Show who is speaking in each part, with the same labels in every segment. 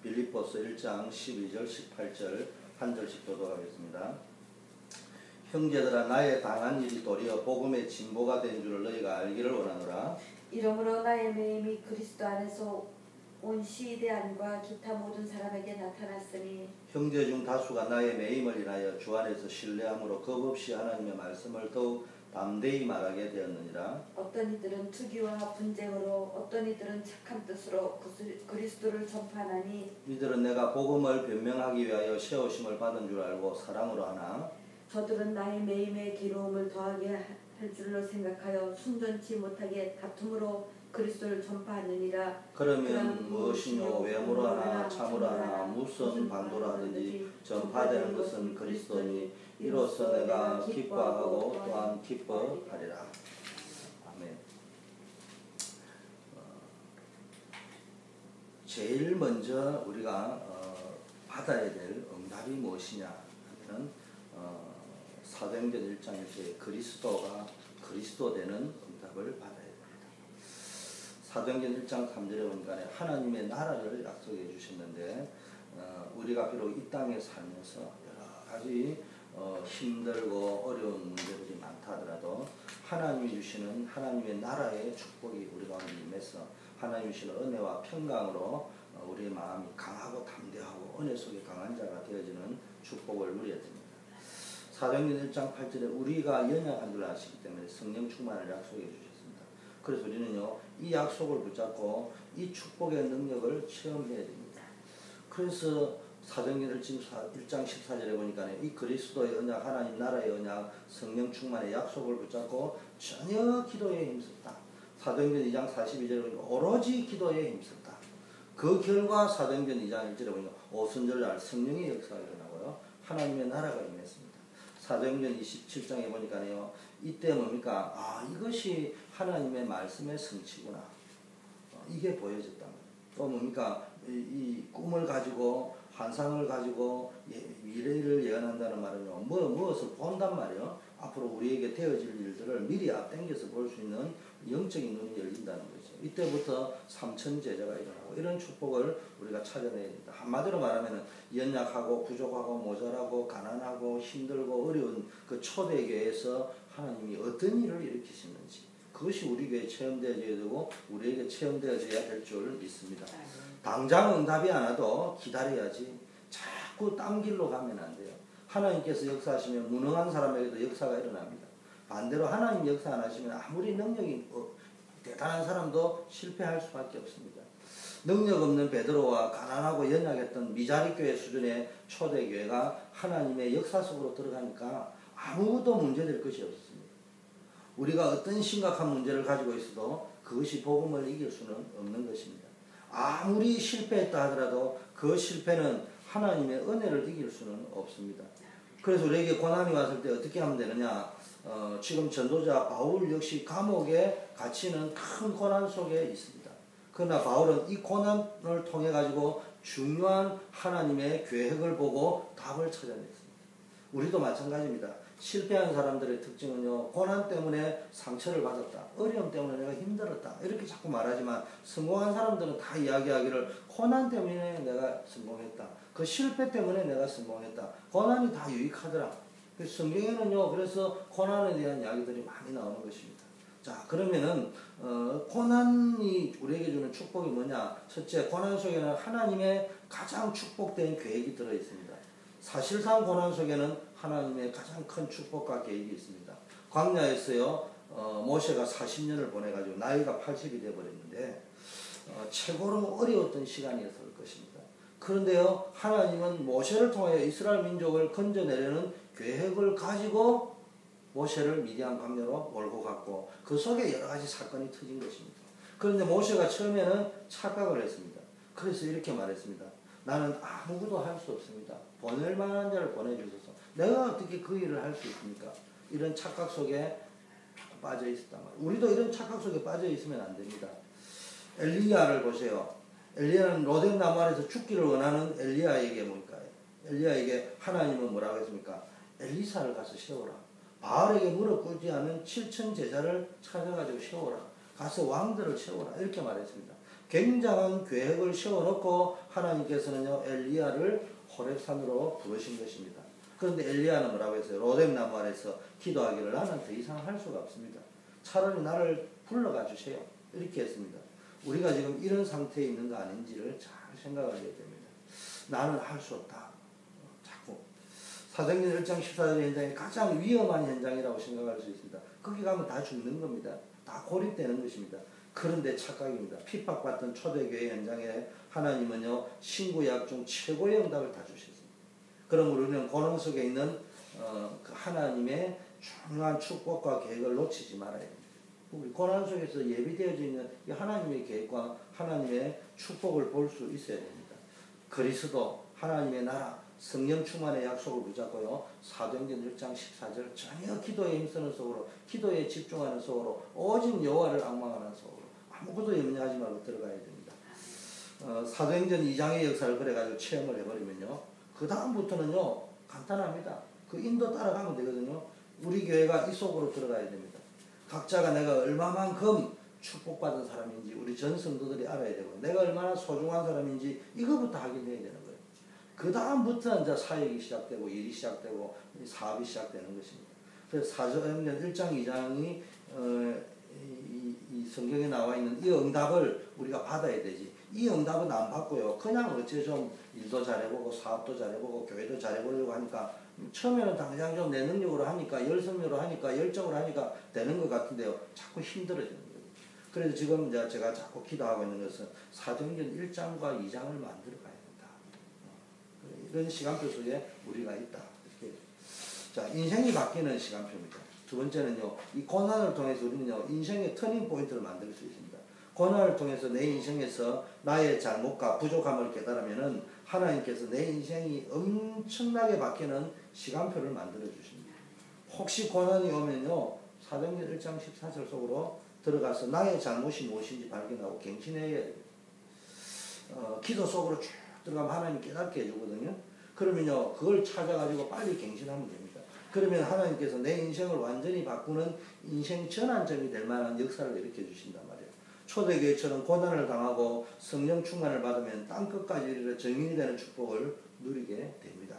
Speaker 1: 빌립보서 1장 12절 18절 한 절씩 교독하겠습니다. 형제들아, 나의 당한 일이 도리어 복음의 진보가 된 줄을 너희가 알기를 원하노라.
Speaker 2: 이러므로 나의 매임이 그리스도 안에서 온 시대안과 기타 모든 사람에게 나타났으니,
Speaker 1: 형제 중 다수가 나의 매임을 인하여 주 안에서 신뢰함으로 겁없이 하나님의 말씀을 더욱 담대히 말하게 되었느니라.
Speaker 2: 어떤 이들은 투기와 분쟁으로, 어떤 이들은 착한 뜻으로 그리스도를 전파하나니,
Speaker 1: 이들은 내가 복음을 변명하기 위하여 세우심을 받은 줄 알고 사랑으로 하나.
Speaker 2: 저들은 나의 매임에 기로움을 더하게 할 줄로 생각하여 순전치 못하게 다툼으로 그리스도를 전파하느니라.
Speaker 1: 그러면 무엇이뇨 외모로 하나 참으로 하나 무슨 반도로 하든지 전파되는 것은 그리스도니, 이로써 내가 기뻐하고 또한 기뻐하리라. 아멘. 제일 먼저 우리가 받아야 될 응답이 무엇이냐 하면 사도행전 1장에서 그리스도가 그리스도 되는 응답을 받아야 됩니다. 사도행전 1장 3절에 보니까 하나님의 나라를 약속해 주셨는데, 우리가 비록 이 땅에 살면서 여러 가지 힘들고 어려운 문제들이 많다 하더라도 하나님이 주시는 하나님의 나라의 축복이 우리 가운데 임해서 하나님이 주시는 은혜와 평강으로 우리의 마음이 강하고 담대하고 은혜 속에 강한 자가 되어지는 축복을 누려야 됩니다. 사도행전 1장 8절에 우리가 연약한 줄 아시기 때문에 성령 충만을 약속해 주셨습니다. 그래서 우리는요, 이 약속을 붙잡고 이 축복의 능력을 체험해야 됩니다. 그래서 사도행전 1장 14절에 보니까 이 그리스도의 언약, 하나님 나라의 언약, 성령 충만의 약속을 붙잡고 전혀 기도에 힘썼다. 사도행전 2장 42절에 보니까 오로지 기도에 힘썼다. 그 결과 사도행전 2장 1절에 보니까 오순절날 성령의 역사가 일어나고요, 하나님의 나라가 임했습니다. 사도행전 27장에 보니까요, 이때 뭡니까? 이것이 하나님의 말씀의 성취구나. 이게 보여졌단 말이에요. 또 뭡니까? 이 꿈을 가지고 환상을 가지고 미래를 예언한다는 말은요, 무엇을 본단 말이에요. 앞으로 우리에게 되어질 일들을 미리 앞당겨서 볼 수 있는 영적인 눈이 열린다는 거죠. 이때부터 삼천 제자가 일어나고 이런 축복을 우리가 찾아내야 됩니다. 한마디로 말하면 연약하고 부족하고 모자라고 가난하고 힘들고 어려운 그 초대교회에서 하나님이 어떤 일을 일으키시는지, 그것이 우리 교회에 체험되어져야 되고 우리에게 체험되어져야 될 줄 믿습니다. 당장 응답이 안 와도 기다려야지. 자꾸 딴 길로 가면 안 돼요. 하나님께서 역사하시면 무능한 사람에게도 역사가 일어납니다. 반대로 하나님 역사 안 하시면 아무리 능력이 대단한 사람도 실패할 수밖에 없습니다. 능력 없는 베드로와 가난하고 연약했던 미자리 교회 수준의 초대교회가 하나님의 역사 속으로 들어가니까 아무도 문제될 것이 없습니다. 우리가 어떤 심각한 문제를 가지고 있어도 그것이 복음을 이길 수는 없는 것입니다. 아무리 실패했다 하더라도 그 실패는 하나님의 은혜를 이길 수는 없습니다. 그래서 우리에게 고난이 왔을 때 어떻게 하면 되느냐? 지금 전도자 바울 역시 감옥에 갇히는 큰 고난 속에 있습니다. 그러나 바울은 이 고난을 통해 가지고 중요한 하나님의 계획을 보고 답을 찾아냈습니다. 우리도 마찬가지입니다. 실패한 사람들의 특징은요, 고난 때문에 상처를 받았다, 어려움 때문에 내가 힘들었다, 이렇게 자꾸 말하지만 성공한 사람들은 다 이야기하기를 고난 때문에 내가 성공했다, 그 실패 때문에 내가 성공했다, 고난이 다 유익하더라. 성경에는요, 그래서 고난에 대한 이야기들이 많이 나오는 것입니다. 자, 그러면은 고난이 우리에게 주는 축복이 뭐냐? 첫째, 고난 속에는 하나님의 가장 축복된 계획이 들어있습니다. 사실상 고난 속에는 하나님의 가장 큰 축복과 계획이 있습니다. 광야에서요, 모세가 40년을 보내가지고 나이가 80이 되어버렸는데 최고로 어려웠던 시간이었을 것입니다. 그런데요, 하나님은 모세를 통하여 이스라엘 민족을 건져내려는 계획을 가지고 모세를 미디안 광야로 몰고 갔고 그 속에 여러 가지 사건이 터진 것입니다. 그런데 모세가 처음에는 착각을 했습니다. 그래서 이렇게 말했습니다. 나는 아무것도 할 수 없습니다. 보낼 만한 자를 보내주셔서 내가 어떻게 그 일을 할 수 있습니까? 이런 착각 속에 빠져 있었단 말이에요. 우리도 이런 착각 속에 빠져 있으면 안 됩니다. 엘리야를 보세요. 엘리야는 로뎀 나무 아래서 죽기를 원하는 엘리야에게 뭡니까? 엘리야에게 하나님은 뭐라고 했습니까? 엘리사를 가서 세워라. 바알에게 무릎 꿇지 않은 7천 제자를 찾아가지고 세워라. 가서 왕들을 세워라. 이렇게 말했습니다. 굉장한 계획을 세워놓고 하나님께서는요 엘리야를 호렙산으로 부르신 것입니다. 그런데 엘리야는 뭐라고 했어요? 로뎀나무 아래서 기도하기를 나는 더 이상 할 수가 없습니다. 차라리 나를 불러가 주세요. 이렇게 했습니다. 우리가 지금 이런 상태에 있는 거 아닌지를 잘 생각하게 됩니다. 나는 할 수 없다. 자꾸 사도행전 1장 14절 현장이 가장 위험한 현장이라고 생각할 수 있습니다. 거기 가면 다 죽는 겁니다. 다 고립되는 것입니다. 그런데 착각입니다. 핍박받던 초대교회 현장에 하나님은요 신구약 중 최고의 응답을 다 주셨습니다. 그럼 우리는 고난 속에 있는 그 하나님의 중요한 축복과 계획을 놓치지 말아야 됩니다. 우리 고난 속에서 예비되어져 있는 이 하나님의 계획과 하나님의 축복을 볼 수 있어야 됩니다. 그리스도 하나님의 나라 성령 충만의 약속을 붙잡고요. 사도행전 1장 14절 전혀 기도에 힘쓰는 속으로 기도에 집중하는 속으로 오직 여호와를 앙망하는 속으로 아무것도 염려하지 말고 들어가야 됩니다. 사도행전 2장의 역사를 그래가지고 체험을 해버리면요. 그 다음부터는요. 간단합니다. 그 인도 따라가면 되거든요. 우리 교회가 이 속으로 들어가야 됩니다. 각자가 내가 얼마만큼 축복받은 사람인지 우리 전 성도들이 알아야 되고 내가 얼마나 소중한 사람인지 이거부터 확인해야 되는 거예요. 그 다음부터 이제 사역이 시작되고 일이 시작되고 사업이 시작되는 것입니다. 그래서 사도행전 1장 2장이 이 성경에 나와 있는 이 응답을 우리가 받아야 되지. 이 응답은 안 받고요. 그냥 어째 좀 일도 잘해보고 사업도 잘해보고 교회도 잘해보려고 하니까 처음에는 당장 좀 내 능력으로 하니까 열성으로 하니까 열정으로 하니까 되는 것 같은데요. 자꾸 힘들어지는 거예요. 그래서 지금 이제 제가 자꾸 기도하고 있는 것은 사도행전 1장과 2장을 만들어 가야 된다. 이런 시간표 속에 우리가 있다. 이렇게. 자, 인생이 바뀌는 시간표입니다. 두 번째는요. 이 고난을 통해서 우리는요. 인생의 터닝 포인트를 만들 수 있습니다. 고난을 통해서 내 인생에서 나의 잘못과 부족함을 깨달으면은 하나님께서 내 인생이 엄청나게 바뀌는 시간표를 만들어 주십니다. 혹시 고난이 오면요. 사도행전 1장 14절 속으로 들어가서 나의 잘못이 무엇인지 발견하고 갱신해야 됩니다. 기도 속으로 쭉 들어가면 하나님 깨닫게 해주거든요. 그러면요. 그걸 찾아가지고 빨리 갱신하면 됩니다. 그러면 하나님께서 내 인생을 완전히 바꾸는 인생 전환점이 될 만한 역사를 일으켜 주신단 말이에요. 초대교회처럼 고난을 당하고 성령 충만을 받으면 땅끝까지 이르러 정인이 되는 축복을 누리게 됩니다.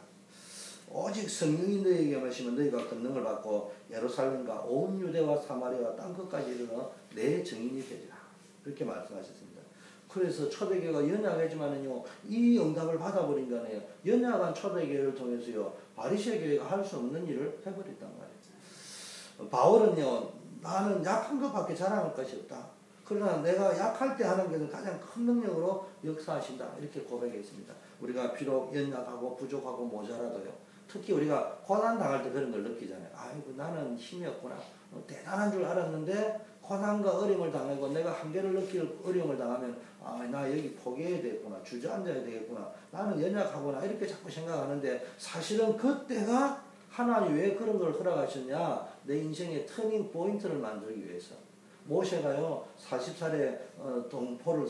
Speaker 1: 오직 성령이 너희에게 마시면 너희가 권능을 받고 예루살렘과 온 유대와 사마리아와 땅끝까지 이르러 내 정인이 되리라. 그렇게 말씀하셨습니다. 그래서 초대교회가 연약하지만은요, 이 응답을 받아버린 거네요. 연약한 초대교회를 통해서요, 바리새 교회가 할 수 없는 일을 해버렸단 말이에요. 바울은요, 나는 약한 것밖에 자랑할 것이 없다. 그러나 내가 약할 때 하나님께서는 가장 큰 능력으로 역사하신다. 이렇게 고백했습니다. 우리가 비록 연약하고 부족하고 모자라도요. 특히 우리가 고난 당할 때 그런 걸 느끼잖아요. 아이고 나는 힘이 없구나. 대단한 줄 알았는데 고난과 어려움을 당하고 내가 한계를 느낄 어려움을 당하면 나 여기 포기해야 되겠구나. 주저앉아야 되겠구나. 나는 연약하구나. 이렇게 자꾸 생각하는데 사실은 그때가 하나님이 왜 그런 걸 허락하셨냐. 내 인생의 터닝 포인트를 만들기 위해서. 모세가요 40살에 동포를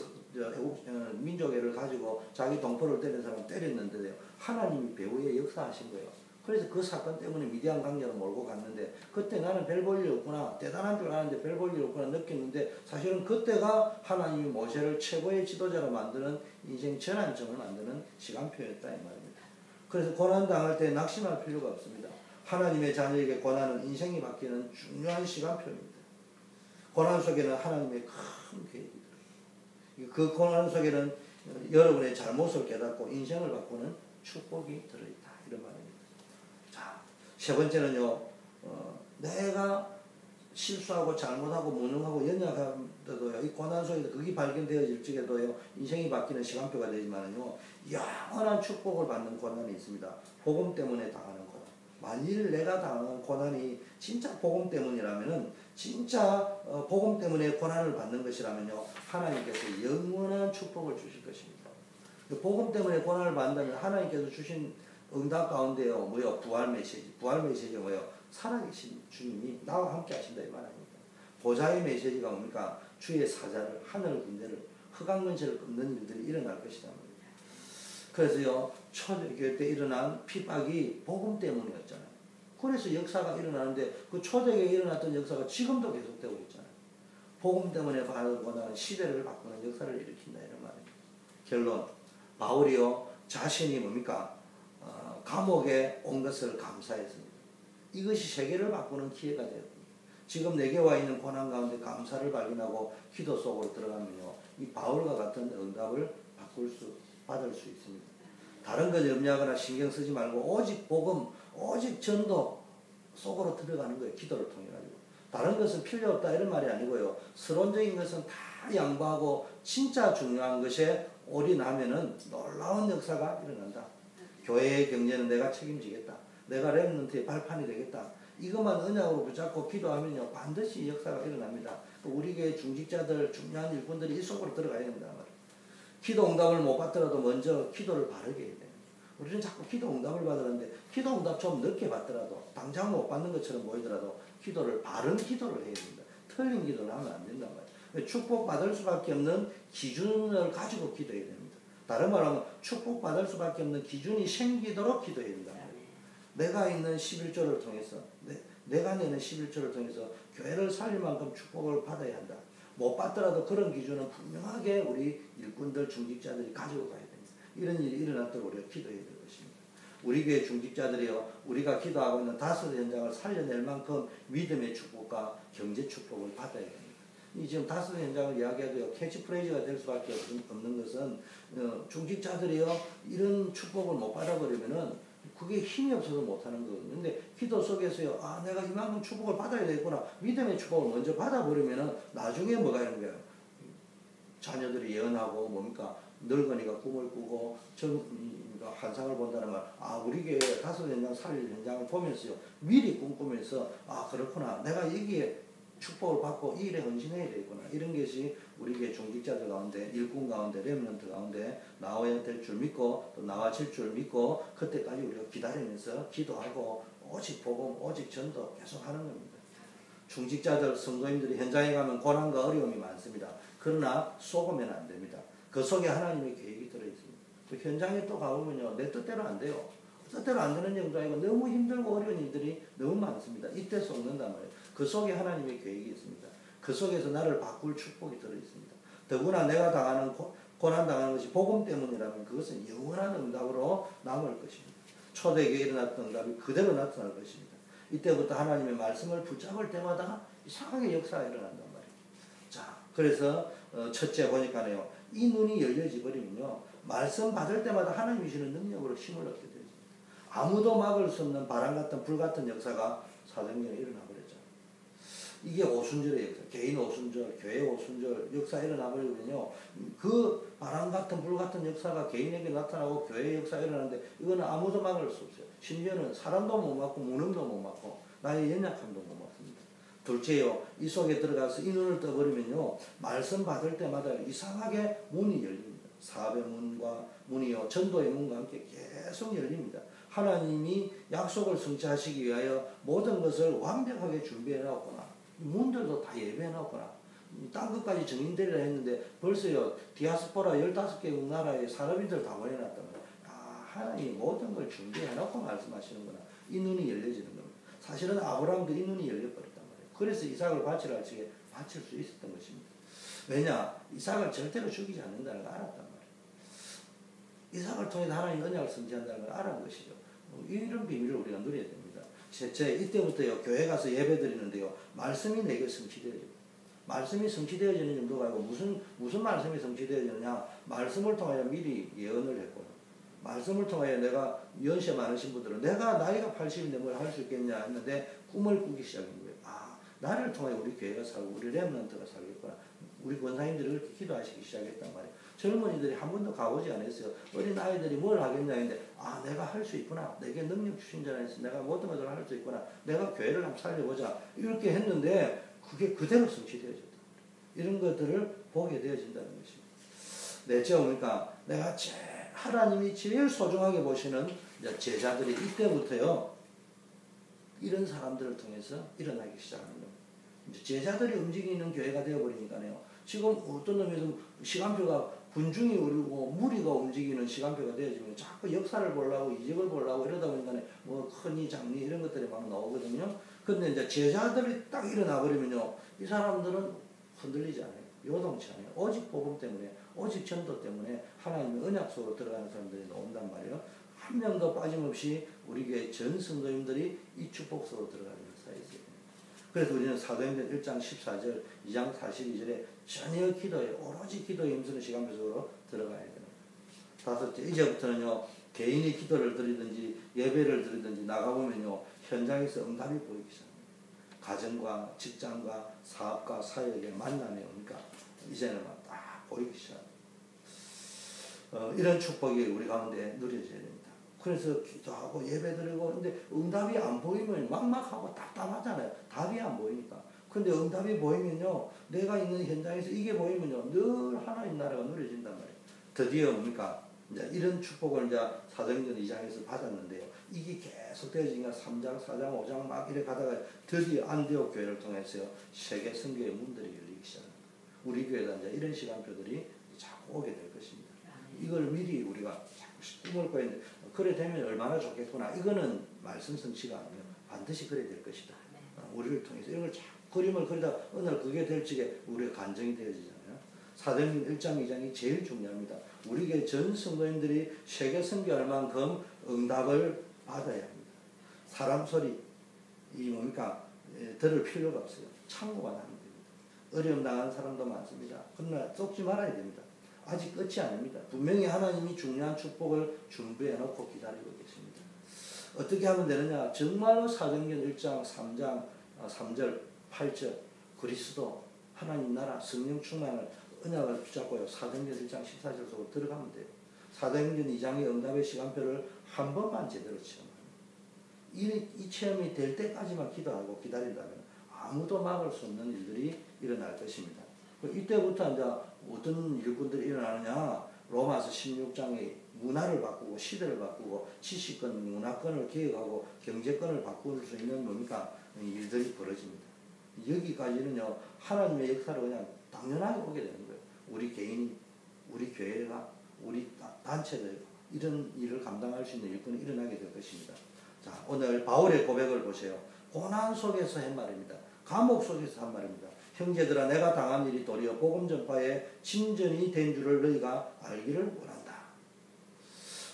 Speaker 1: 민족애를 가지고 자기 동포를 때린 사람 때렸는데요. 하나님이 배후에 역사하신 거예요. 그래서 그 사건 때문에 미디안 강렬을 몰고 갔는데 그때 나는 별 볼 일 없구나. 대단한 줄 알았는데 별 볼 일 없구나 느꼈는데 사실은 그때가 하나님이 모세를 최고의 지도자로 만드는 인생 전환점을 만드는 시간표였다 이 말입니다. 그래서 고난 당할 때 낙심할 필요가 없습니다. 하나님의 자녀에게 고난은 인생이 바뀌는 중요한 시간표입니다. 고난 속에는 하나님의 큰 계획이 들어있어요. 그 고난 속에는 여러분의 잘못을 깨닫고 인생을 바꾸는 축복이 들어있다. 이런 말입니다. 자, 세 번째는요. 내가 실수하고 잘못하고 무능하고 연약함에도요. 이 고난 속에서 그게 발견되어질 적에도요. 인생이 바뀌는 시간표가 되지만은요. 영원한 축복을 받는 고난이 있습니다. 복음 때문에 당하는 고난. 만일 내가 당한 고난이 진짜 복음 때문이라면은 진짜 복음 때문에 고난을 받는 것이라면요. 하나님께서 영원한 축복을 주실 것입니다. 복음 때문에 고난을 받는다면 하나님께서 주신 응답 가운데요. 뭐요? 부활 메시지. 부활 메시지가 뭐요? 살아계신 주님이 나와 함께 하신다 이 말입니다. 보좌의 메시지가 뭡니까? 주의 사자를 하늘 군대를 흑암근처를 끊는 일들이 일어날 것이다. 그래서요. 초대교회 때 일어난 핍박이 복음 때문이었잖아요. 그래서 역사가 일어나는데 그 초대교회에 일어났던 역사가 지금도 계속되고 있잖아요. 복음 때문에 바라보는 시대를 바꾸는 역사를 일으킨다 이런 말입니다. 결론, 바울이요 자신이 뭡니까? 감옥에 온 것을 감사했습니다. 이것이 세계를 바꾸는 기회가 되었습니다. 지금 내게 와 있는 고난 가운데 감사를 발견하고 기도 속으로 들어가면요, 이 바울과 같은 응답을 받을 수 있습니다. 다른 것 염려하거나 신경 쓰지 말고 오직 복음, 오직 전도 속으로 들어가는 거예요. 기도를 통해 가지고. 다른 것은 필요 없다 이런 말이 아니고요. 서론적인 것은 다 양보하고 진짜 중요한 것에 올인하면은 놀라운 역사가 일어난다. 교회의 경제는 내가 책임지겠다. 내가 렘넌트의 발판이 되겠다. 이것만 언약으로 붙잡고 기도하면요, 반드시 역사가 일어납니다. 우리 교회 중직자들, 중요한 일꾼들이 이 속으로 들어가야 됩니다. 기도 응답을 못 받더라도 먼저 기도를 바르게 해야 돼요. 우리는 자꾸 기도 응답을 받으는데 기도 응답 좀 늦게 받더라도 당장 못 받는 것처럼 보이더라도 기도를 바른 기도를 해야 됩니다. 틀린 기도를 하면 안 된단 말이에요. 축복받을 수밖에 없는 기준을 가지고 기도해야 됩니다. 다른 말로 하면 축복받을 수밖에 없는 기준이 생기도록 기도해야 된다. 내가 있는 11조를 통해서 내가 내는 11조를 통해서 교회를 살릴 만큼 축복을 받아야 한다. 못 받더라도 그런 기준은 분명하게 우리 일꾼들 중직자들이 가지고 가야 됩니다. 이런 일이 일어났도록 우리가 기도해야 될 것입니다. 우리 교회 중직자들이요, 우리가 기도하고 있는 다섯 현장을 살려낼 만큼 믿음의 축복과 경제 축복을 받아야 됩니다. 이 지금 다섯 현장을 이야기해도요, 캐치프레이즈가 될 수밖에 없는 것은 중직자들이요, 이런 축복을 못 받아버리면은 그게 힘이 없어서 못하는 거거든요. 근데 기도 속에서요, 내가 이만큼 축복을 받아야 되겠구나. 믿음의 축복을 먼저 받아버리면은 나중에 뭐가 있는 거예요? 자녀들이 예언하고 뭡니까? 늙은이가 꿈을 꾸고 환상을 본다는 말. 우리 교회 다섯 현장 살릴 현장을 보면서요, 미리 꿈꾸면서 그렇구나. 내가 여기에 축복을 받고 이 일에 헌신해야 되겠구나. 이런 것이 우리 교회 중직자들 가운데, 일꾼 가운데, 렘넌트 가운데 나와야 될 줄 믿고 또 나와질 줄 믿고 그때까지 우리가 기다리면서 기도하고 오직 복음, 오직 전도 계속 하는 겁니다. 중직자들, 성도님들이 현장에 가면 고난과 어려움이 많습니다. 그러나 속으면 안 됩니다. 그 속에 하나님의 계획이 들어있습니다. 또 현장에 또 가보면요, 내 뜻대로 안 돼요. 뜻대로 안 되는 정도 아니고 너무 힘들고 어려운 일들이 너무 많습니다. 이때 속는단 말이에요. 그 속에 하나님의 계획이 있습니다. 그 속에서 나를 바꿀 축복이 들어있습니다. 더구나 내가 당하는 고난 당하는 것이 복음 때문이라면 그것은 영원한 응답으로 남을 것입니다. 초대교회에 일어났던 응답이 그대로 나타날 것입니다. 이때부터 하나님의 말씀을 붙잡을 때마다 이상하게 역사가 일어난단 말이에요. 자, 그래서 첫째 보니까요, 이 눈이 열려져 버리면요, 말씀 받을 때마다 하나님이 주시는 능력으로 힘을 얻게 되죠. 아무도 막을 수 없는 바람 같은 불 같은 역사가 사도행전에 일어나 버렸죠. 이게 오순절의 역사, 개인 오순절, 교회 오순절 역사 일어나 버리면요, 그 바람 같은 불 같은 역사가 개인에게 나타나고 교회의 역사가 일어나는데 이거는 아무도 막을 수 없어요. 심지어는 사람도 못 막고 무능도 못 막고 나의 연약함도 못 막습니다. 둘째요, 이 속에 들어가서 이 눈을 떠버리면요, 말씀 받을 때마다 이상하게 문이 열립니다. 사업의 문이요, 전도의 문과 함께 계속 열립니다. 하나님이 약속을 성취하시기 위하여 모든 것을 완벽하게 준비해 놨구나. 문들도 다 예배해 놨구나. 딴 것까지 정인되리라 했는데 벌써요, 디아스포라 15개국 나라의 산업인들 다 보내놨단 말이에요. 하나님이 모든 걸 준비해 놓고 말씀하시는구나. 이 눈이 열려지는 겁니다. 사실은 아브라함도 이 눈이 열려버렸단 말이에요. 그래서 이삭을 바치라 할 적에 바칠 수 있었던 것입니다. 왜냐? 이삭을 절대로 죽이지 않는다는 걸 알았단 말이에요. 이삭을 통해 하나님 언약을 성취한다는 걸 알은 것이죠. 이런 비밀을 우리가 누려야 됩니다. 셋째, 이때부터요, 교회 가서 예배 드리는데요, 말씀이 내게 성취되어집니다. 말씀이 성취되어지는 정도가 아니고 무슨 말씀이 성취되어지느냐? 말씀을 통하여 미리 예언을 했고요. 말씀을 통하여 내가 연세 많으신 분들은 내가 나이가 80인데 뭘 할 수 있겠냐 했는데 꿈을 꾸기 시작한 거예요. 나를 통해 우리 교회가 살고 우리 렘넌트가 살겠구나. 우리 권사님들이 그렇게 기도하시기 시작했단 말이에요. 젊은이들이 한 번도 가보지 않았어요. 어린 아이들이 뭘 하겠냐 했는데 내가 할 수 있구나. 내게 능력 주신 자라 해서 내가 모든 것을 할 수 있구나. 내가 교회를 한번 살려보자. 이렇게 했는데 그게 그대로 성취되어졌다. 이런 것들을 보게 되어진다는 것입니다. 넷째 보니까 내가 하나님이 제일 소중하게 보시는 제자들이 이때부터요, 이런 사람들을 통해서 일어나기 시작하는 겁니다. 이제 제자들이 움직이는 교회가 되어버리니까요, 지금 어떤 놈이 시간표가 군중이 오르고 무리가 움직이는 시간표가 되어지면 자꾸 역사를 보려고 이적을 보려고 이러다 보니까 뭐 큰이 장리 이런 것들이 막 나오거든요. 근데 이제 제자들이 딱 일어나 버리면요, 이 사람들은 흔들리지 않아요. 요동치 않아요. 오직 복음 때문에, 오직 전도 때문에 하나님의 언약 속으로 들어가는 사람들이 나온단 말이에요. 한 명도 빠짐없이 우리 교회 전 성도님들이 이 축복 속으로 들어가는 역사에 있어요. 그래서 우리는 사도행전 1장 14절, 2장 42절에 전혀 기도에, 오로지 기도에 힘쓰는 시간 속으로 들어가야 돼요. 다섯째, 이제부터는요, 개인이 기도를 드리든지 예배를 드리든지 나가보면요, 현장에서 응답이 보이기 시작합니다. 가정과 직장과 사업과 사역의 만남이 오니까 이제는 막 딱 보이기 시작합니다. 이런 축복이 우리 가운데 누려져야 됩니다. 그래서 기도하고 예배드리고, 근데 응답이 안 보이면 막막하고 답답하잖아요. 답이 안 보이니까. 근데 응답이 보이면요, 내가 있는 현장에서 이게 보이면요, 늘 하나님 나라가 누려진단 말이에요. 드디어 뭡니까? 이제 이런 축복을 이제 사도행전 2장에서 받았는데요. 이게 계속 되어지니까 3장, 4장, 5장 막 이래 가다가 드디어 안디옥 교회를 통해서요, 세계 선교의 문들이 열리기 시작합니다. 우리 교회도 이제 이런 시간표들이 자꾸 오게 될 것입니다. 이걸 미리 우리가 자꾸 꿈을 꿔야 되는데, 그래 되면 얼마나 좋겠구나. 이거는 말씀 성취가 아니에요. 반드시 그래 될 것이다. 우리를 통해서 이런 걸 자꾸 그림을 그리다 어느 날 그게 될 적에 우리가 간증이 되어지잖아요. 사도행전 1장, 2장이 제일 중요합니다. 우리 교회 전 성도님들이 세계 선교할 만큼 응답을 받아야 합니다. 사람 소리, 이 뭡니까? 들을 필요가 없어요. 참고만 하면 됩니다. 어려움 당하는 사람도 많습니다. 그러나 쫓지 말아야 됩니다. 아직 끝이 아닙니다. 분명히 하나님이 중요한 축복을 준비해 놓고 기다리고 계십니다. 어떻게 하면 되느냐? 정말로 사도행전 1장 3장 3절 8절 그리스도 하나님 나라 성령 충만을 언약을 붙잡고요. 사도행전 1장 14절 속으로 들어가면 돼요. 사도행전 2장의 응답의 시간표를 한 번만 제대로 체험합니다. 이 체험이 될 때까지만 기도하고 기다린다면 아무도 막을 수 없는 일들이 일어날 것입니다. 이때부터 이제 어떤 일꾼들이 일어나느냐? 로마서 16장의 문화를 바꾸고 시대를 바꾸고 지식권, 문화권을 개혁하고 경제권을 바꿀 수 있는 뭡니까? 일들이 벌어집니다. 여기까지는요, 하나님의 역사로 그냥 당연하게 오게 되는 거예요. 우리 개인이, 우리 교회가, 우리 단체들 이런 일을 감당할 수 있는 일꾼이 일어나게 될 것입니다. 자, 오늘 바울의 고백을 보세요. 고난 속에서 한 말입니다. 감옥 속에서 한 말입니다. 형제들아, 내가 당한 일이 도리어 복음 전파에 진전이 된 줄을 너희가 알기를 원한다.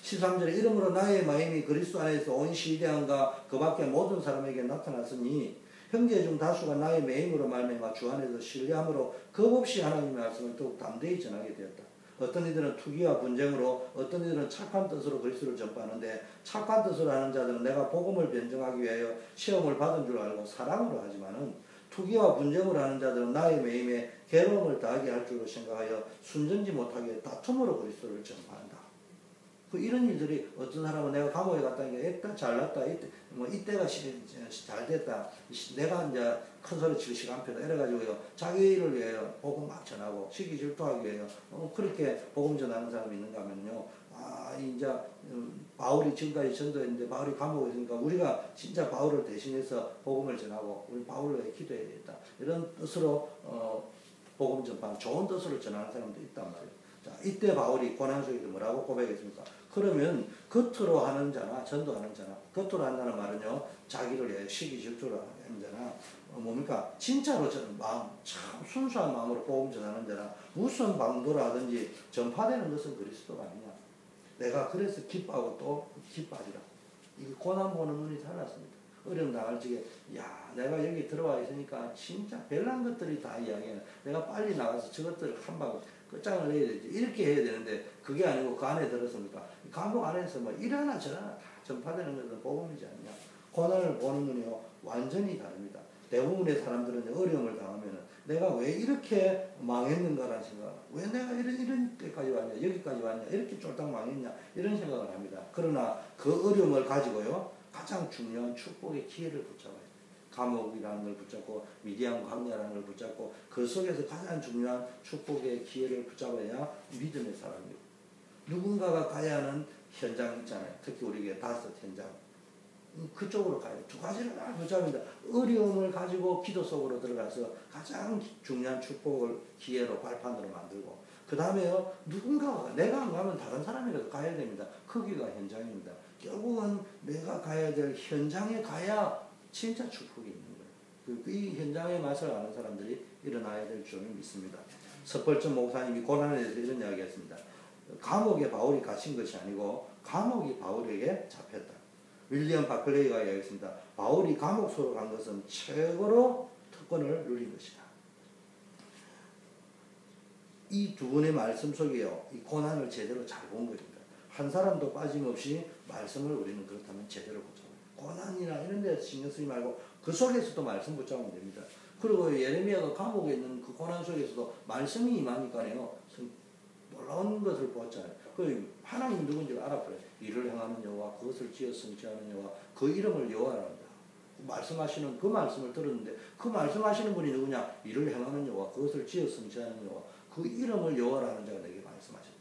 Speaker 1: 13절에 이러므로 나의 마음이 그리스도 안에서 온 시대안과 그 밖에 모든 사람에게 나타났으니 형제 중 다수가 나의 매임으로 말미암아 주 안에서 신뢰함으로 겁없이 하나님의 말씀을 더욱 담대히 전하게 되었다. 어떤 이들은 투기와 분쟁으로, 어떤 이들은 착한 뜻으로 그리스도를 전파하는데, 착한 뜻으로 하는 자들은 내가 복음을 변증하기 위하여 시험을 받은 줄 알고 사랑으로 하지만은, 투기와 분쟁으로 하는 자들은 나의 매임에 괴로움을 더하게 할 줄로 생각하여 순전지 못하게 다툼으로 그리스도를 전파한다. 이런 일들이, 어떤 사람은 내가 감옥에 갔다니까 이때 잘났다, 이때가 잘 됐다, 내가 이제 큰 소리 칠 시간표다 이래가지고요, 자기 일을 위하여 복음 막 전하고 시기 질투하기 위하여 그렇게 복음 전하는 사람이 있는가 하면요, 이제 바울이 지금까지 전도했는데 바울이 감옥에 있으니까 우리가 진짜 바울을 대신해서 복음을 전하고 우리 바울로 기도해야 되겠다, 이런 뜻으로 복음 전파, 좋은 뜻으로 전하는 사람도 있단 말이에요. 자, 이때 바울이 고난 속에서 뭐라고 고백했습니까? 그러면 겉으로 하는 자나 전도하는 자나, 겉으로 한다는 말은요, 자기를 위해 시기 질투를 하는 자나, 뭡니까? 진짜로 마음, 참 순수한 마음으로 복음 전하는 자나, 무슨 방도를 하든지 전파되는 것은 그리스도가 아니냐. 내가 그래서 기뻐하고 또 기뻐하리라. 이게 고난 보는 눈이 달랐습니다. 어려움 당할 적에, 야, 내가 여기 들어와 있으니까 진짜 별난 것들이 다 이야기해. 내가 빨리 나가서 저것들을 한 방 끝장을 내야 되지. 이렇게 해야 되는데, 그게 아니고 그 안에 들었습니까? 감옥 안에서 뭐 이러나 저러나 다 전파되는 것은 복음이지 않냐. 고난을 보는 눈이요, 완전히 다릅니다. 대부분의 사람들은 어려움을 당하면 내가 왜 이렇게 망했는가라는 생각, 왜 내가 이런 때까지 왔냐, 여기까지 왔냐, 이렇게 쫄딱 망했냐, 이런 생각을 합니다. 그러나 그 어려움을 가지고요, 가장 중요한 축복의 기회를 붙잡아요. 감옥이라는 걸 붙잡고, 미디안 광야라는 걸 붙잡고, 그 속에서 가장 중요한 축복의 기회를 붙잡아야 믿음의 사람이고, 누군가가 가야 하는 현장 있잖아요. 특히 우리에게 5 현장. 그쪽으로 가요. 두 가지를 다 붙잡는다. 어려움을 가지고 기도 속으로 들어가서 가장 중요한 축복을 기회로 발판으로 만들고, 그 다음에요, 누군가가, 내가 안 가면 다른 사람이라도 가야 됩니다. 거기가 현장입니다. 결국은 내가 가야 될 현장에 가야 진짜 축복이 있는 거예요. 이 현장의 맛을 아는 사람들이 일어나야 될 줄 믿습니다. 서펄전 목사님이 고난에 대해서 이런 이야기했습니다. 감옥에 바울이 갇힌 것이 아니고 감옥이 바울에게 잡혔다. 윌리엄 바클레이가 이야기했습니다. 바울이 감옥소로 간 것은 최고로 특권을 누린 것이다. 이 두 분의 말씀 속에요, 이 고난을 제대로 잘 본 것입니다. 한 사람도 빠짐없이 말씀을 우리는 그렇다면 제대로 붙잡아요. 고난이나 이런 데서 신경 쓰지 말고 그 속에서도 말씀 붙잡으면 됩니다. 그리고 예레미야가 감옥에 있는 그 고난 속에서도 말씀이 임하니까요, 놀라운 것을 보았잖아요. 그 하나님이 누군지 알아버려요. 이를 행하는 여호와, 그것을 지어 성취하는 여호와, 그 이름을 여호와랍니다. 말씀하시는 그 말씀을 들었는데 그 말씀하시는 분이 누구냐? 이를 행하는 여호와, 그것을 지어 성취하는 여호와, 그 이름을 여호와라는 자가 내게 말씀하셨다.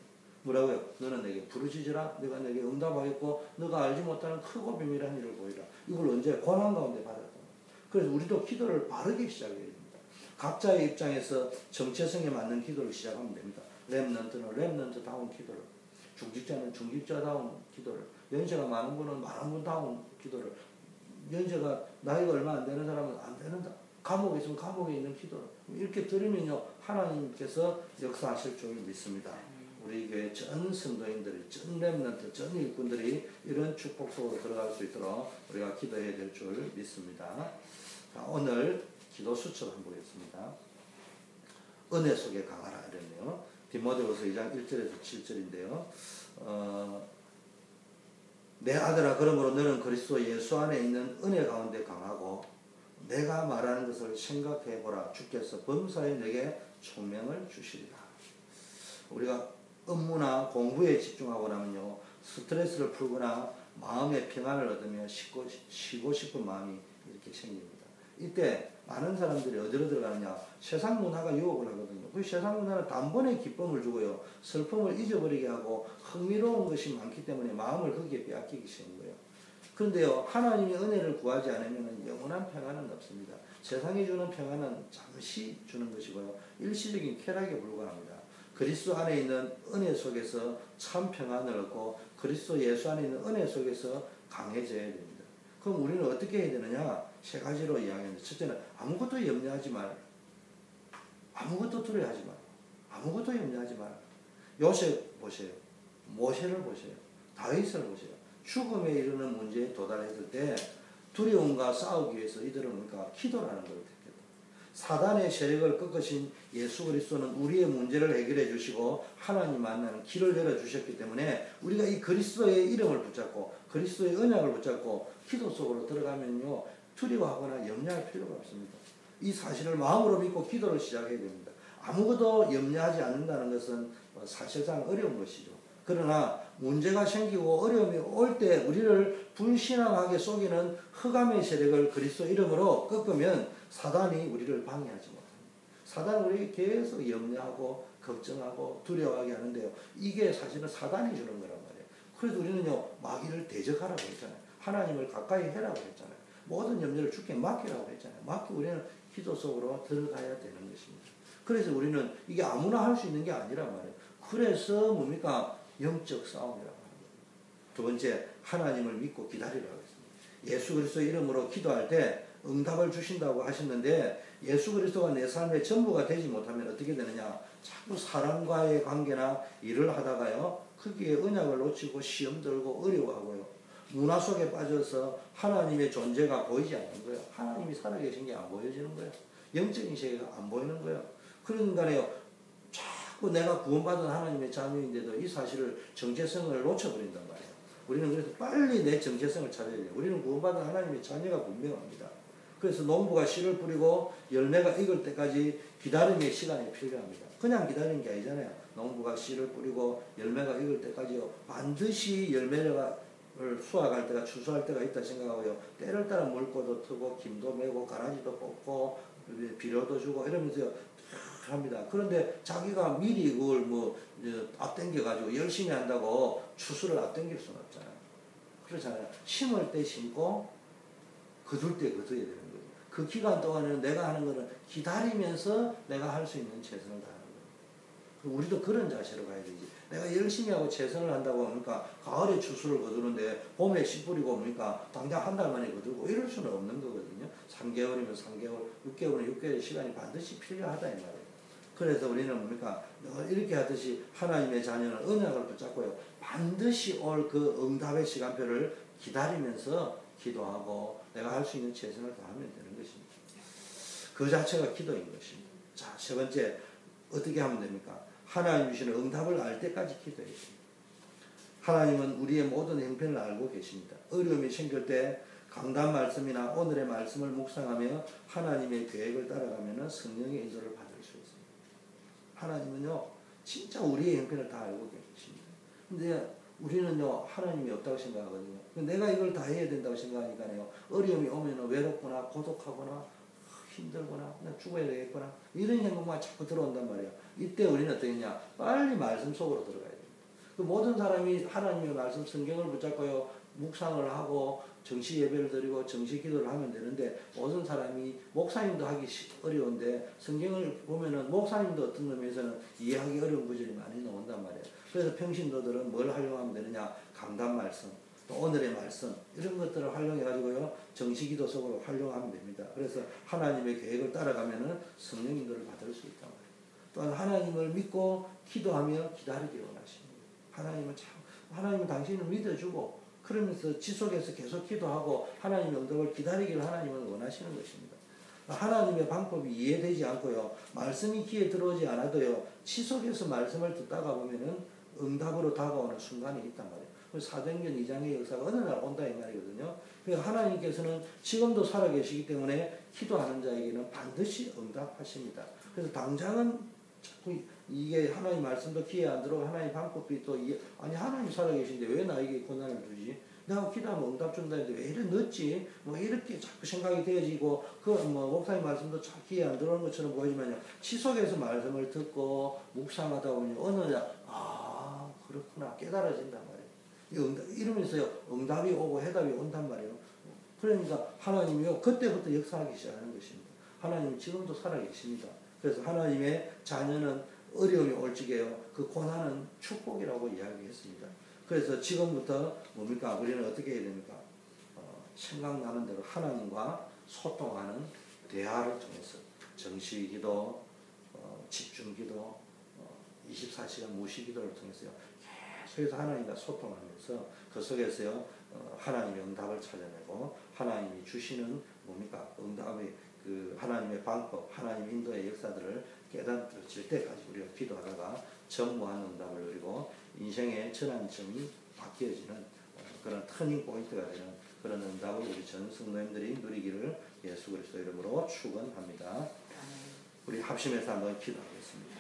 Speaker 1: 뭐라고요? 너는 내게 부르짖으라, 내가 내게 응답하겠고 너가 알지 못하는 크고 비밀한 일을 보이라. 이걸 언제? 고난 가운데 받았다. 그래서 우리도 기도를 바르게 시작해야 됩니다. 각자의 입장에서 정체성에 맞는 기도를 시작하면 됩니다. 렘넌트는 렘넌트다운 기도를, 중직자는 중직자다운 기도를, 연세가 많은 분은 많은 분다운 기도를, 연세가 나이가 얼마 안 되는 사람은 안 되는, 감옥에 있으면 감옥에 있는 기도를 이렇게 들으면요, 하나님께서 역사하실 줄 믿습니다. 우리 교회 전 성도인들이, 전 렘넌트, 전 일꾼들이 이런 축복 속으로 들어갈 수 있도록 우리가 기도해야 될 줄 믿습니다. 자, 오늘 기도 수첩 한번 보겠습니다. 은혜 속에 강하라 이랬네요. 디모데후서 2장 1절에서 7절인데요. 내 아들아, 그러므로 너는 그리스도 예수 안에 있는 은혜 가운데 강하고 내가 말하는 것을 생각해 보라. 주께서 범사에 내게 총명을 주시리라. 우리가 업무나 공부에 집중하고 나면요, 스트레스를 풀거나 마음의 평안을 얻으며 쉬고 싶은 마음이 이렇게 생깁니다. 이때 많은 사람들이 어디로 들어가느냐? 세상 문화가 유혹을 하거든요. 그 세상 문화는 단번에 기쁨을 주고요, 슬픔을 잊어버리게 하고 흥미로운 것이 많기 때문에 마음을 거기에 빼앗기기 쉬운 거예요. 그런데요, 하나님의 은혜를 구하지 않으면 영원한 평안은 없습니다. 세상이 주는 평안은 잠시 주는 것이고요, 일시적인 쾌락에 불과합니다. 그리스도 안에 있는 은혜 속에서 참 평안을 얻고 그리스도 예수 안에 있는 은혜 속에서 강해져야 됩니다. 그럼 우리는 어떻게 해야 되느냐? 세 가지로 이야기합니다. 첫째는 아무것도 염려하지 말, 아무것도 두려워하지 말, 아무것도 염려하지 말. 요셉 보세요, 모세를 보세요, 다윗을 보세요. 죽음에 이르는 문제에 도달했을 때 두려움과 싸우기 위해서 이들은 그러니까 기도라는 걸 택했다. 사단의 세력을 꺾으신 예수 그리스도는 우리의 문제를 해결해 주시고 하나님 만나는 길을 열어 주셨기 때문에 우리가 이 그리스도의 이름을 붙잡고 그리스도의 언약을 붙잡고 기도 속으로 들어가면요, 두려워하거나 염려할 필요가 없습니다. 이 사실을 마음으로 믿고 기도를 시작해야 됩니다. 아무것도 염려하지 않는다는 것은 사실상 어려운 것이죠. 그러나 문제가 생기고 어려움이 올 때 우리를 불신앙하게 속이는 흑암의 세력을 그리스도 이름으로 꺾으면 사단이 우리를 방해하지 못합니다. 사단은 우리에게 계속 염려하고 걱정하고 두려워하게 하는데요, 이게 사실은 사단이 주는 거란 말이에요. 그래서 우리는요, 마귀를 대적하라고 했잖아요. 하나님을 가까이 해라고 했잖아요. 모든 염려를 주께 맡기라고 했잖아요. 맡기고 우리는 기도 속으로 들어가야 되는 것입니다. 그래서 우리는 이게 아무나 할 수 있는 게 아니란 말이에요. 그래서 뭡니까? 영적 싸움이라고 하는 겁니다. 두 번째, 하나님을 믿고 기다리라고 했습니다. 예수 그리스도 이름으로 기도할 때 응답을 주신다고 하셨는데 예수 그리스도가 내 삶의 전부가 되지 못하면 어떻게 되느냐? 자꾸 사람과의 관계나 일을 하다가요, 거기에 언약을 놓치고 시험 들고 어려워하고요, 문화 속에 빠져서 하나님의 존재가 보이지 않는 거예요. 하나님이 살아계신 게 안 보여지는 거예요. 영적인 세계가 안 보이는 거예요. 그러니까요, 자꾸 내가 구원받은 하나님의 자녀인데도 이 사실을, 정체성을 놓쳐버린단 말이에요. 우리는 그래서 빨리 내 정체성을 찾아야 돼요. 우리는 구원받은 하나님의 자녀가 분명합니다. 그래서 농부가 씨를 뿌리고 열매가 익을 때까지 기다림의 시간이 필요합니다. 그냥 기다리는 게 아니잖아요. 농부가 씨를 뿌리고 열매가 익을 때까지요, 반드시 열매가 수확할 때가, 추수할 때가 있다 생각하고요, 때를 따라 물고도 트고 김도 메고 가라지도 뽑고 비료도 주고 이러면서요 합니다. 그런데 자기가 미리 그걸 앞당겨 가지고 열심히 한다고 추수를 앞당길 수는 없잖아요. 그렇잖아요. 심을 때 심고 거둘 때 거둬야 되는 거예요. 그 기간 동안에는 내가 하는 거는 기다리면서 내가 할 수 있는 최선을 다하는 거예요. 우리도 그런 자세로 가야 되지. 내가 열심히 하고 최선을 한다고 하니까 가을에 추수를 거두는데 봄에 씨 뿌리고 뭡니까 당장 한 달 만에 거두고 이럴 수는 없는 거거든요. 3개월이면 3개월, 6개월이면 6개월의 시간이 반드시 필요하다 이 말이에요. 그래서 우리는 뭡니까 이렇게 하듯이 하나님의 자녀는 언약을 붙잡고요. 반드시 올 그 응답의 시간표를 기다리면서 기도하고 내가 할 수 있는 최선을 다하면 되는 것입니다. 그 자체가 기도인 것입니다. 자, 세 번째 어떻게 하면 됩니까? 하나님 주시는 응답을 알 때까지 기도해야 됩니다. 하나님은 우리의 모든 형편을 알고 계십니다. 어려움이 생길 때 강단 말씀이나 오늘의 말씀을 묵상하며 하나님의 계획을 따라가면 성령의 인도를 받을 수 있습니다. 하나님은요 진짜 우리의 형편을 다 알고 계십니다. 근데 우리는요 하나님이 없다고 생각하거든요. 내가 이걸 다 해야 된다고 생각하니까요 어려움이 오면 외롭거나 고독하거나 힘들거나 죽어야 되겠거나 이런 생각만 자꾸 들어온단 말이에요. 이때 우리는 어떻게 했냐 빨리 말씀 속으로 들어가야 됩니다. 그 모든 사람이 하나님의 말씀 성경을 붙잡고요 묵상을 하고 정시 예배를 드리고 정시 기도를 하면 되는데 모든 사람이 목사님도 하기 어려운데 성경을 보면은 목사님도 어떤 의미에서는 이해하기 어려운 구절이 많이 나온단 말이에요. 그래서 평신도들은 뭘 활용하면 되느냐 강단 말씀 또 오늘의 말씀 이런 것들을 활용해 가지고요 정시기도 속으로 활용하면 됩니다. 그래서 하나님의 계획을 따라가면은 성령 인도를 받을 수 있단 말이에요. 또한 하나님을 믿고 기도하며 기다리기를 원하십니다. 하나님은 당신을 믿어주고 그러면서 지속해서 계속 기도하고 하나님의 응답을 기다리기를 하나님은 원하시는 것입니다. 하나님의 방법이 이해되지 않고요 말씀이 귀에 들어오지 않아도요 지속해서 말씀을 듣다가 보면은 응답으로 다가오는 순간이 있단 말이에요. 사도행전 2장의 역사가 어느 날 온다 이 말이거든요. 그래서 하나님께서는 지금도 살아계시기 때문에 기도하는 자에게는 반드시 응답하십니다. 그래서 당장은 자꾸 이게 하나님 말씀도 귀에 안 들어오고 하나님 방법이 또 아니 하나님 살아계신데 왜 나에게 고난을 주지? 내가 기도하면 응답 준다는데 왜 이래 늦지? 뭐 이렇게 자꾸 생각이 되어지고 목사님 말씀도 잘 귀에 안 들어오는 것처럼 보이지만요 지속해서 말씀을 듣고 묵상하다 보면 어느 날 그렇구나 깨달아진단 말이에요. 이러면서요 응답이 오고 해답이 온단 말이에요. 그러니까 하나님이요 그때부터 역사하기 시작하는 것입니다. 하나님 지금도 살아계십니다. 그래서 하나님의 자녀는 어려움이 올 적에요 그 고난은 축복이라고 이야기했습니다. 그래서 지금부터 뭡니까 우리는 어떻게 해야 됩니까? 생각나는 대로 하나님과 소통하는 대화를 통해서 정시기도 집중기도 24시간 무시기도를 통해서요 계속해서 하나님과 소통하면서 그 속에서요 하나님의 응답을 찾아내고 하나님이 주시는 뭡니까 응답의 그 하나님의 방법 하나님 인도의 역사들을 깨닫질 때까지 우리가 기도하다가 전무한 응답을 누리고 인생의 전환점이 바뀌어지는 그런 터닝 포인트가 되는 그런 응답을 우리 전 성도님들이 누리기를 예수 그리스도 이름으로 축원합니다. 우리 합심해서 한번 기도하겠습니다.